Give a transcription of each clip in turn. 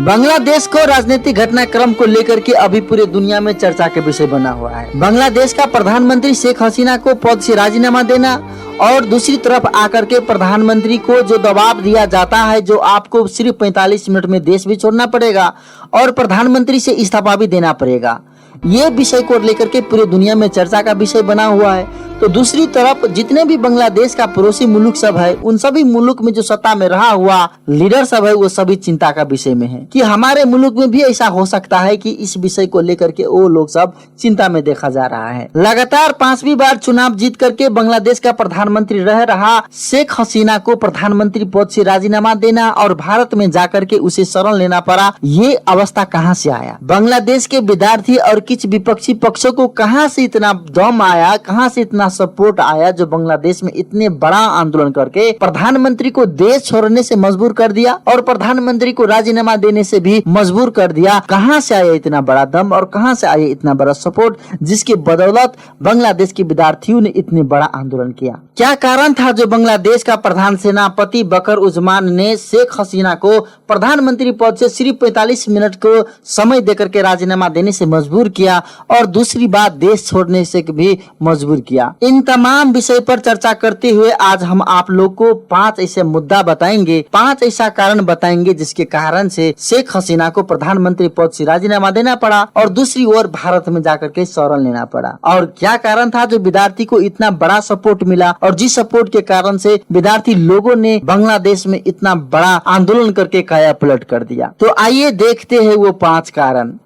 बांग्लादेश को राजनीतिक घटनाक्रम को लेकर के अभी पूरे दुनिया में चर्चा के विषय बना हुआ है। बांग्लादेश का प्रधानमंत्री शेख हसीना को पद से राजीनामा देना और दूसरी तरफ आकर के प्रधानमंत्री को जो दबाव दिया जाता है, जो आपको सिर्फ 45 मिनट में देश भी छोड़ना पड़ेगा और प्रधानमंत्री से इस्तीफा भी देना पड़ेगा, ये विषय को लेकर के पूरे दुनिया में चर्चा का विषय बना हुआ है। तो दूसरी तरफ जितने भी बांग्लादेश का पड़ोसी मुल्क सब है, उन सभी मुल्क में जो सत्ता में रहा हुआ लीडर सब है, वो सभी चिंता का विषय में है कि हमारे मुल्क में भी ऐसा हो सकता है कि इस विषय को लेकर के वो लोग सब चिंता में देखा जा रहा है। लगातार 5वीं बार चुनाव जीत करके बांग्लादेश का प्रधानमंत्री रह रहा शेख हसीना को प्रधानमंत्री पद से राजीनामा देना और भारत में जाकर के उसे शरण लेना पड़ा, ये अवस्था कहाँ से आया? बांग्लादेश के विद्यार्थी और कुछ विपक्षी पक्षों को कहाँ से इतना दम आया, कहाँ से इतना सपोर्ट आया, जो बांग्लादेश में इतने बड़ा आंदोलन करके प्रधानमंत्री को देश छोड़ने से मजबूर कर दिया और प्रधानमंत्री को राजीनामा देने से भी मजबूर कर दिया? कहाँ से आया इतना बड़ा दम और कहाँ से आया इतना बड़ा सपोर्ट, जिसके बदौलत बांग्लादेश के विद्यार्थियों ने इतने बड़ा आंदोलन किया? क्या कारण था जो बांग्लादेश का प्रधान सेनापति बकर उजमान ने शेख हसीना को प्रधानमंत्री पद से सिर्फ 45 मिनट को समय देकर के राजीनामा देने से मजबूर किया और दूसरी बात देश छोड़ने से भी मजबूर किया? इन तमाम विषय पर चर्चा करते हुए आज हम आप लोग को 5 ऐसे मुद्दा बताएंगे, 5 ऐसा कारण बताएंगे जिसके कारण से शेख हसीना को प्रधानमंत्री पद से राजीनामा देना पड़ा और दूसरी ओर भारत में जाकर के शरण लेना पड़ा। और क्या कारण था जो विद्यार्थी को इतना बड़ा सपोर्ट मिला और जिस सपोर्ट के कारण से विद्यार्थी लोगों ने बांग्लादेश में इतना बड़ा आंदोलन करके काया पलट कर दिया। तो आइए देखते हैं वो 5 कारण।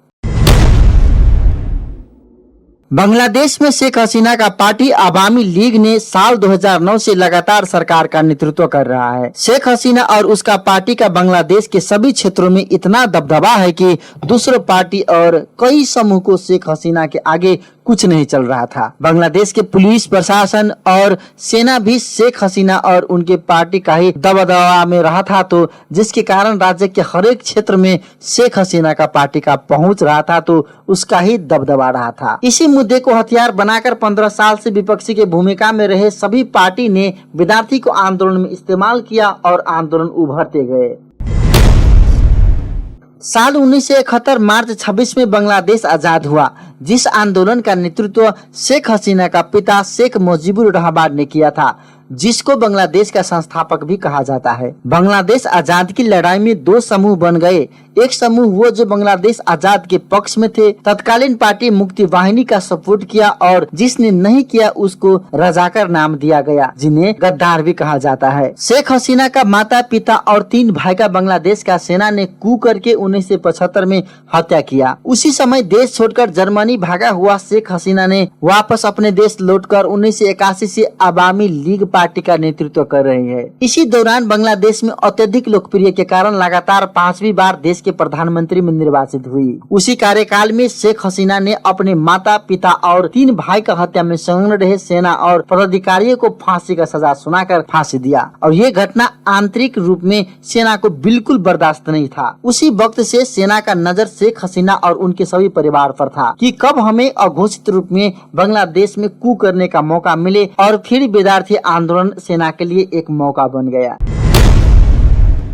बांग्लादेश में शेख हसीना का पार्टी अवामी लीग ने साल 2009 से लगातार सरकार का नेतृत्व कर रहा है। शेख हसीना और उसका पार्टी का बांग्लादेश के सभी क्षेत्रों में इतना दबदबा है कि दूसरे पार्टी और कई समूह को शेख हसीना के आगे कुछ नहीं चल रहा था। बांग्लादेश के पुलिस प्रशासन और सेना भी शेख हसीना और उनके पार्टी का ही दबदबा में रहा था, तो जिसके कारण राज्य के हर एक क्षेत्र में शेख हसीना का पार्टी का पहुंच रहा था, तो उसका ही दबदबा रहा था। इसी मुद्दे को हथियार बनाकर 15 साल से विपक्षी के भूमिका में रहे सभी पार्टी ने विद्यार्थी को आंदोलन में इस्तेमाल किया और आंदोलन उभरते गए। साल 1971 मार्च 26 में बांग्लादेश आजाद हुआ, जिस आंदोलन का नेतृत्व शेख हसीना का पिता शेख मुजीबुर रहमान ने किया था, जिसको बांग्लादेश का संस्थापक भी कहा जाता है। बांग्लादेश आजाद की लड़ाई में 2 समूह बन गए। एक समूह वो जो बांग्लादेश आजाद के पक्ष में थे, तत्कालीन पार्टी मुक्ति वाहिनी का सपोर्ट किया और जिसने नहीं किया उसको रजाकर नाम दिया गया, जिन्हें गद्दार भी कहा जाता है। शेख हसीना का माता पिता और 3 भाई का बांग्लादेश का सेना ने कू करके 1975 में हत्या किया। उसी समय देश छोड़कर जर्मनी भागा हुआ शेख हसीना ने वापस अपने देश लौटकर 1981 से अवामी लीग पार्टी का नेतृत्व कर रही है। इसी दौरान बांग्लादेश में अत्यधिक लोकप्रिय के कारण लगातार 5वीं बार देश के प्रधानमंत्री में निर्वाचित हुई। उसी कार्यकाल में शेख हसीना ने अपने माता पिता और 3 भाई का हत्या में संलग्न रहे सेना और पदाधिकारियों को फांसी का सजा सुनाकर फांसी दिया और ये घटना आंतरिक रूप में सेना को बिल्कुल बर्दाश्त नहीं था। उसी वक्त से सेना का नजर शेख हसीना और उनके सभी परिवार पर था कि कब हमें अघोषित रूप में बांग्लादेश में कू करने का मौका मिले और फिर विद्यार्थी आंदोलन सेना के लिए एक मौका बन गया।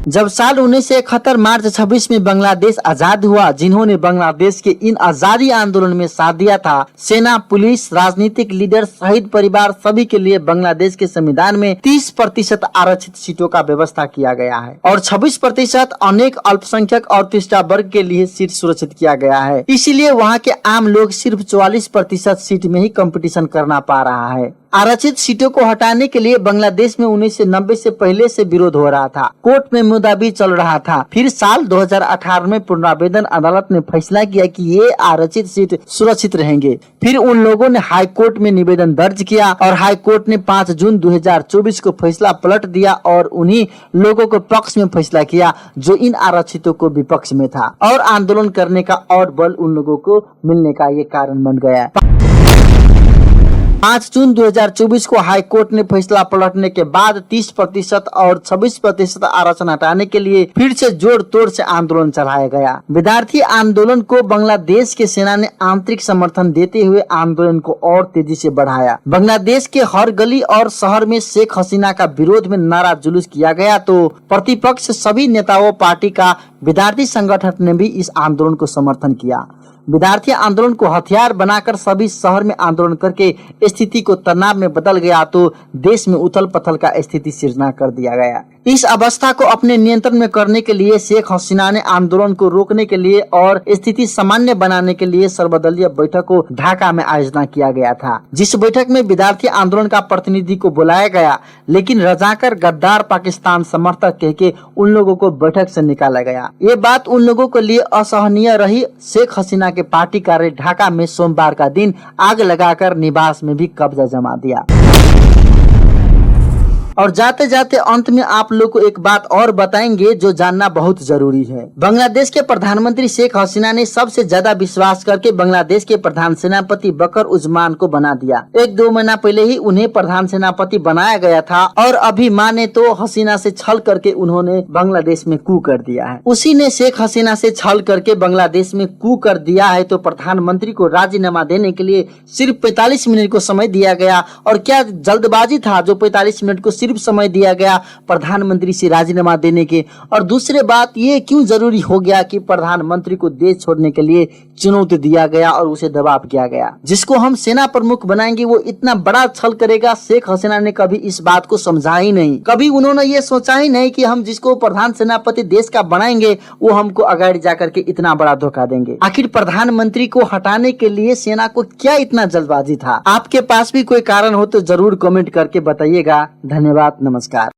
जब साल 1971 मार्च 26 में बांग्लादेश आजाद हुआ, जिन्होंने बांग्लादेश के इन आजादी आंदोलन में साथ दिया था, सेना, पुलिस, राजनीतिक लीडर, शहीद परिवार सभी के लिए बांग्लादेश के संविधान में 30% आरक्षित सीटों का व्यवस्था किया गया है और 26% अनेक अल्पसंख्यक और पिछड़ा वर्ग के लिए सीट सुरक्षित किया गया है। इसीलिए वहाँ के आम लोग सिर्फ 44% सीट में ही कंपटीशन करना पा रहा है। आरक्षित सीटों को हटाने के लिए बांग्लादेश में 1990 से पहले से विरोध हो रहा था, कोर्ट में मुद्दा भी चल रहा था। फिर साल 2018 में पुनरावेदन अदालत ने फैसला किया कि ये आरक्षित सीट सुरक्षित रहेंगे। फिर उन लोगों ने हाई कोर्ट में निवेदन दर्ज किया और हाई कोर्ट ने 5 जून 2024 को फैसला पलट दिया और उन्हीं लोगों को पक्ष में फैसला किया जो इन आरक्षितों को विपक्ष में था और आंदोलन करने का और बल उन लोगों को मिलने का ये कारण बन गया। 5 जून 2024 को हाई कोर्ट ने फैसला पलटने के बाद 30% और 26% आरक्षण हटाने के लिए फिर से जोर तोड़ से आंदोलन चलाया गया। विद्यार्थी आंदोलन को बांग्लादेश के सेना ने आंतरिक समर्थन देते हुए आंदोलन को और तेजी से बढ़ाया। बांग्लादेश के हर गली और शहर में शेख हसीना का विरोध में नारा जुलूस किया गया तो प्रतिपक्ष सभी नेताओं पार्टी का विद्यार्थी संगठन ने भी इस आंदोलन को समर्थन किया। विद्यार्थी आंदोलन को हथियार बनाकर सभी शहर में आंदोलन करके स्थिति को तनाव में बदल गया तो देश में उथल पथल का स्थिति सृजना कर दिया गया। इस अवस्था को अपने नियंत्रण में करने के लिए शेख हसीना ने आंदोलन को रोकने के लिए और स्थिति सामान्य बनाने के लिए सर्वदलीय बैठक को ढाका में आयोजना किया गया था, जिस बैठक में विद्यार्थी आंदोलन का प्रतिनिधि को बुलाया गया, लेकिन रजाकर गद्दार पाकिस्तान समर्थक कह के उन लोगों को बैठक से निकाला गया। ये बात उन लोगों के लिए असहनीय रही। शेख हसीना के पार्टी कार्यालय ढाका में सोमवार का दिन आग लगाकर निवास में भी कब्जा जमा दिया। और जाते जाते अंत में आप लोग को एक बात और बताएंगे जो जानना बहुत जरूरी है। बांग्लादेश के प्रधानमंत्री शेख हसीना ने सबसे ज्यादा विश्वास करके बांग्लादेश के प्रधान सेनापति बकर उजमान को बना दिया। 1-2 महीना पहले ही उन्हें प्रधान सेनापति बनाया गया था और अभी माने तो हसीना से छल करके उन्होंने बांग्लादेश में कू कर दिया है। उसी ने शेख हसीना से छल करके बांग्लादेश में कू कर दिया है तो प्रधानमंत्री को राजीनामा देने के लिए सिर्फ 45 मिनट को समय दिया गया। और क्या जल्दबाजी था जो 45 मिनट को समय दिया गया प्रधानमंत्री से राजीनामा देने के। और दूसरी बात ये क्यों जरूरी हो गया कि प्रधानमंत्री को देश छोड़ने के लिए चुनौती दिया गया और उसे दबाव किया गया। जिसको हम सेना प्रमुख बनाएंगे वो इतना बड़ा छल करेगा। शेख हसीना ने कभी इस बात को समझा ही नहीं, कभी उन्होंने ये सोचा ही नहीं कि हम जिसको प्रधान सेनापति देश का बनाएंगे वो हमको आगे जाकर के इतना बड़ा धोखा देंगे। आखिर प्रधानमंत्री को हटाने के लिए सेना को क्या इतना जल्दबाजी था? आपके पास भी कोई कारण हो तो जरूर कमेंट करके बताइएगा। धन्यवाद, नमस्कार।